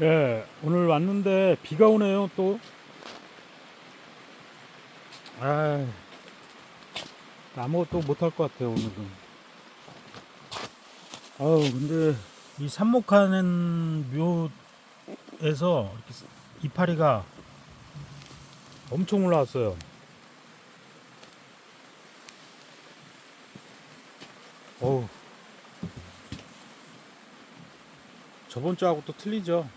예, 오늘 왔는데 비가 오네요, 또. 아, 아무것도 못할 것 같아요, 오늘은. 근데 이 삽목하는 묘에서 이렇게 이파리가 엄청 올라왔어요. 어우, 저번 주하고 또 틀리죠.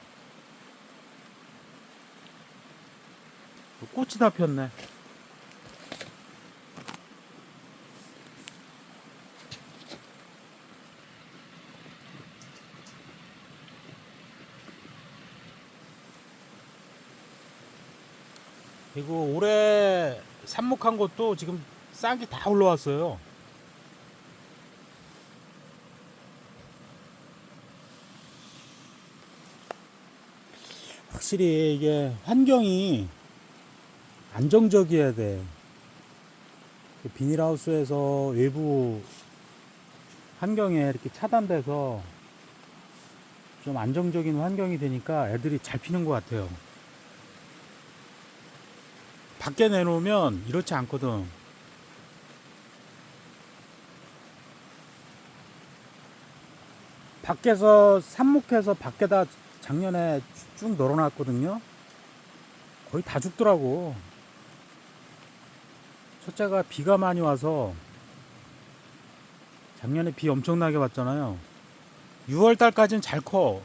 꽃이 다 폈네. 그리고 올해 삽목한 것도 지금 싹이 다 올라왔어요. 확실히 이게 환경이 안정적이어야 돼. 그 비닐하우스에서 외부 환경에 이렇게 차단돼서 좀 안정적인 환경이 되니까 애들이 잘 피는 것 같아요. 밖에 내놓으면 이렇지 않거든. 밖에서 삽목해서 밖에다 작년에 쭉 널어놨거든요. 거의 다 죽더라고. 첫째가 비가 많이 와서 작년에 비 엄청나게 왔잖아요. 6월 달까지는 잘 커.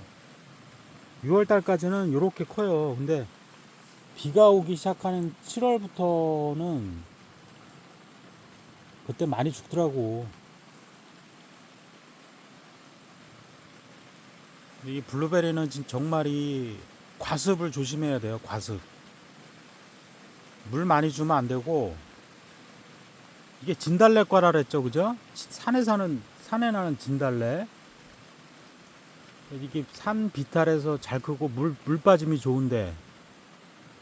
6월 달까지는 이렇게 커요. 근데 비가 오기 시작하는 7월부터는 그때 많이 죽더라고. 이 블루베리는 정말 이 과습을 조심해야 돼요. 과습. 물 많이 주면 안 되고, 이게 진달래과라 그랬죠, 그죠? 산에 나는 진달래. 이게 산 비탈에서 잘 크고 물 빠짐이 좋은데,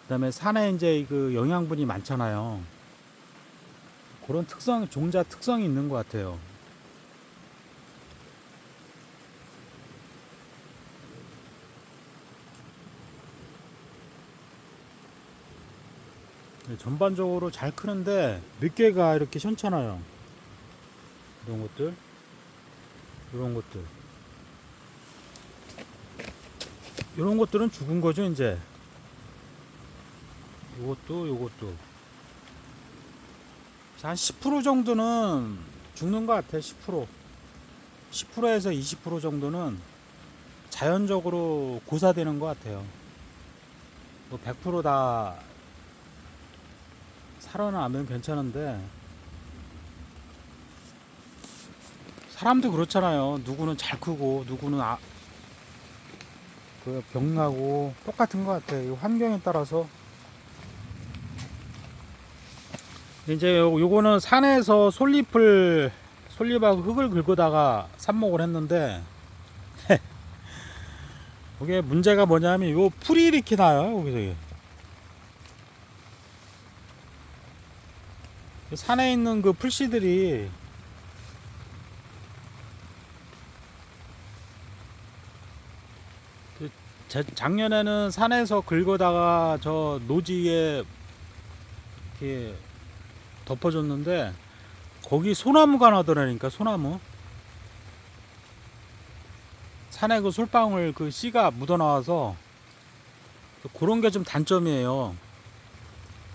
그다음에 산에 이제 그 영양분이 많잖아요. 그런 종자 특성이 있는 것 같아요. 전반적으로 잘 크는데 늦게가 이렇게 시원찮아요. 이런 것들, 이런 것들, 이런 것들은 죽은 거죠, 이제. 요것도 한 10% 정도는 죽는 것 같아. 10% 10%에서 20% 정도는 자연적으로 고사되는 것 같아요. 뭐 100%다 살아나면 괜찮은데, 사람도 그렇잖아요. 누구는 잘 크고 누구는 그 병나고 똑같은 것 같아요. 이 환경에 따라서. 이제 요거는 산에서 솔잎하고 흙을 긁어다가 삽목을 했는데, 이게 문제가 뭐냐면 요 풀이 이렇게 나요. 여기서 산에 있는 그 풀씨들이 작년에는 산에서 긁어다가 저 노지에 이렇게 덮어줬는데, 거기 소나무가 나더라니까. 소나무 산에 그 솔방울 그 씨가 묻어나와서 그런 게 좀 단점이에요.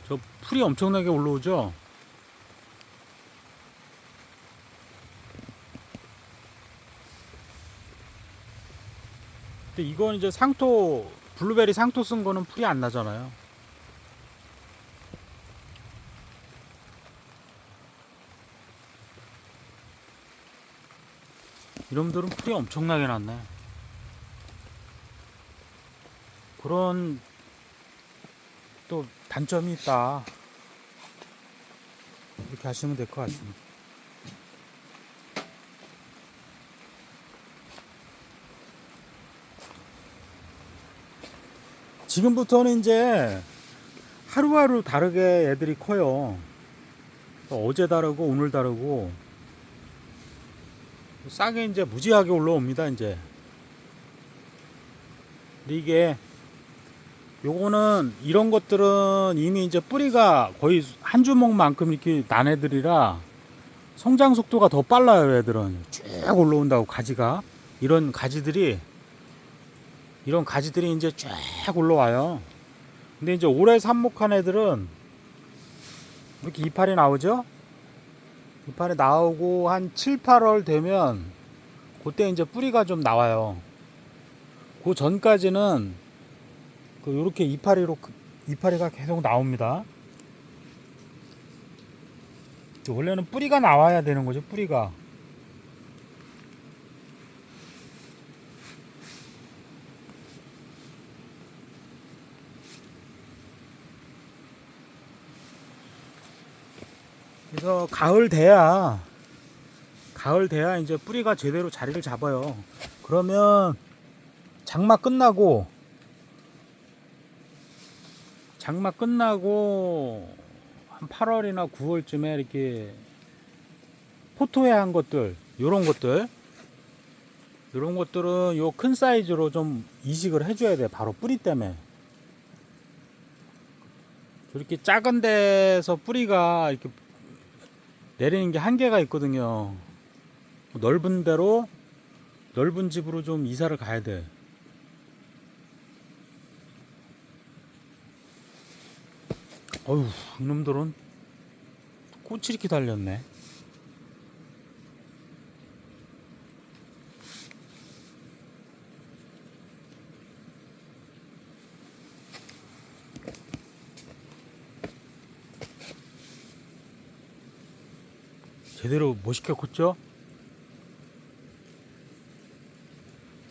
저 풀이 엄청나게 올라오죠. 근데 이건 이제 블루베리 상토 쓴 거는 풀이 안 나잖아요. 이놈들은 풀이 엄청나게 났네. 그런 또 단점이 있다. 이렇게 하시면 될 것 같습니다. 지금부터는 이제 하루하루 다르게 애들이 커요. 어제 다르고 오늘 다르고 싹이 이제 무지하게 올라옵니다. 이제 근데 이게 요거는 이런 것들은 이미 이제 뿌리가 거의 한 주먹만큼 이렇게 난 애들이라 성장 속도가 더 빨라요. 애들은 쭉 올라온다고 가지가 이런 가지들이 이제 쭉 올라와요. 근데 이제 올해 삽목한 애들은 이렇게 이파리 나오죠. 이파리 나오고 한 7, 8월 되면 그때 이제 뿌리가 좀 나와요. 그 전까지는 요렇게 이파리가 계속 나옵니다. 원래는 뿌리가 나와야 되는 거죠. 뿌리가. 그래서 가을 돼야 이제 뿌리가 제대로 자리를 잡아요. 그러면 장마 끝나고 한 8월이나 9월쯤에 이렇게 포토회한 것들, 요런 것들은 요 큰 사이즈로 좀 이식을 해줘야 돼. 바로 뿌리 때문에. 저렇게 작은 데서 뿌리가 이렇게 내리는 게 한계가 있거든요. 넓은 집으로 좀 이사를 가야 돼. 어휴, 이놈들은 꽃이 이렇게 달렸네. 제대로 멋있게 컸죠?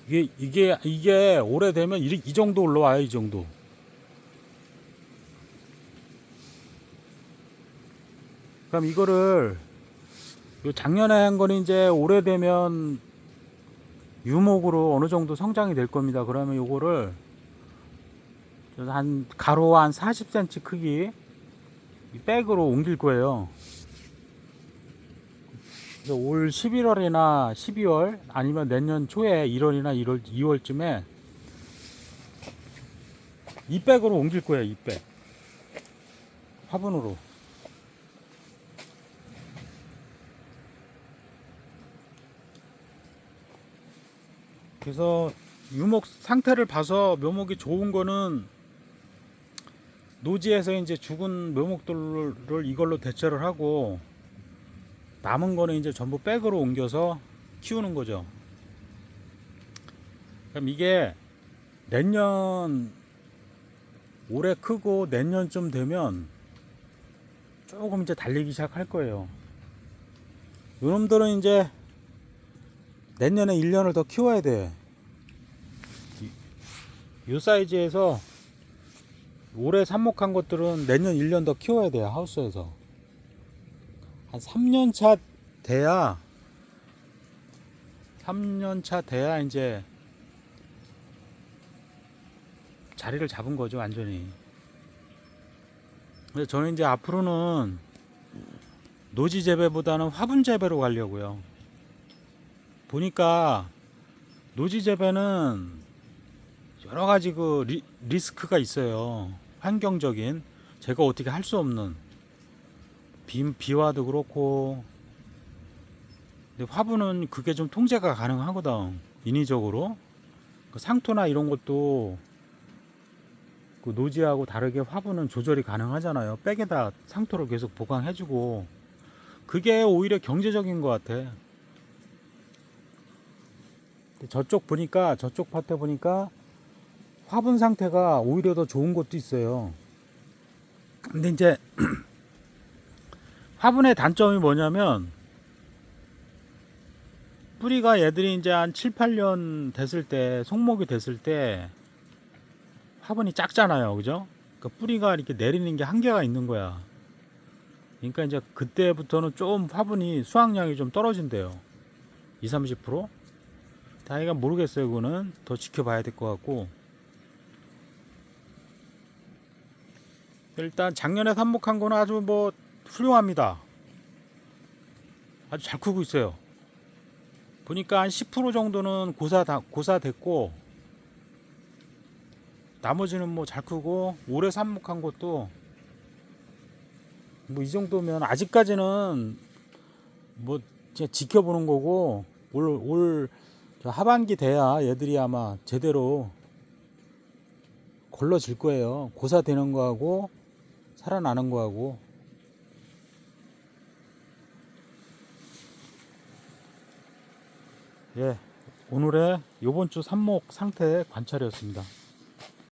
이게 오래되면 이 정도 올라와요. 이 정도. 그럼 이거를 작년에 한 거는 이제 오래되면 유목으로 어느 정도 성장이 될 겁니다. 그러면 요거를 한 가로 한 40cm 크기 이 백으로 옮길 거예요. 그래서 올 11월이나 12월 아니면 내년 초에 1월이나 2월쯤에 이 백으로 옮길 거예요. 이 백 화분으로. 그래서 유목 상태를 봐서 묘목이 좋은 거는 노지에서 이제 죽은 묘목들을 이걸로 대체를 하고 남은 거는 이제 전부 백으로 옮겨서 키우는 거죠. 그럼 이게 올해 크고 내년쯤 되면 조금 이제 달리기 시작할 거예요. 요놈들은 이제 내년에 1년을 더 키워야 돼. 요 사이즈에서 올해 삽목한 것들은 내년 1년 더 키워야 돼요. 하우스에서 한 3년차 돼야 이제 자리를 잡은 거죠. 완전히. 근데 저는 이제 앞으로는 노지 재배보다는 화분 재배로 가려고요. 보니까 노지 재배는 여러 가지 리스크가 있어요. 환경적인 제가 어떻게 할 수 없는 비와도 그렇고. 근데 화분은 그게 좀 통제가 가능하거든. 인위적으로 상토나 이런 것도 그 노지하고 다르게 화분은 조절이 가능하잖아요. 백에다 상토를 계속 보강해주고. 그게 오히려 경제적인 것 같아. 저쪽 밭에 보니까 화분 상태가 오히려 더 좋은 것도 있어요. 근데 이제 화분의 단점이 뭐냐면 뿌리가 얘들이 이제 한 7, 8년 됐을 때, 송목이 됐을 때 화분이 작잖아요. 그죠? 그러니까 뿌리가 이렇게 내리는 게 한계가 있는 거야. 그러니까 이제 그때부터는 좀 화분이 수확량이 좀 떨어진대요. 20, 30%? 다행히가 모르겠어요. 그거는 더 지켜봐야 될 것 같고. 일단 작년에 삽목한 거는 아주 뭐 훌륭합니다. 아주 잘 크고 있어요. 보니까 한 10% 정도는 고사 됐고 나머지는 뭐 잘 크고 올해 삽목한 것도 뭐 이 정도면 아직까지는 뭐 그냥 지켜보는 거고 올 하반기 돼야 얘들이 아마 제대로 걸러질 거예요. 고사되는 거하고 살아나는 거하고. 예, 오늘의 요번 주 삽목 상태 관찰이었습니다.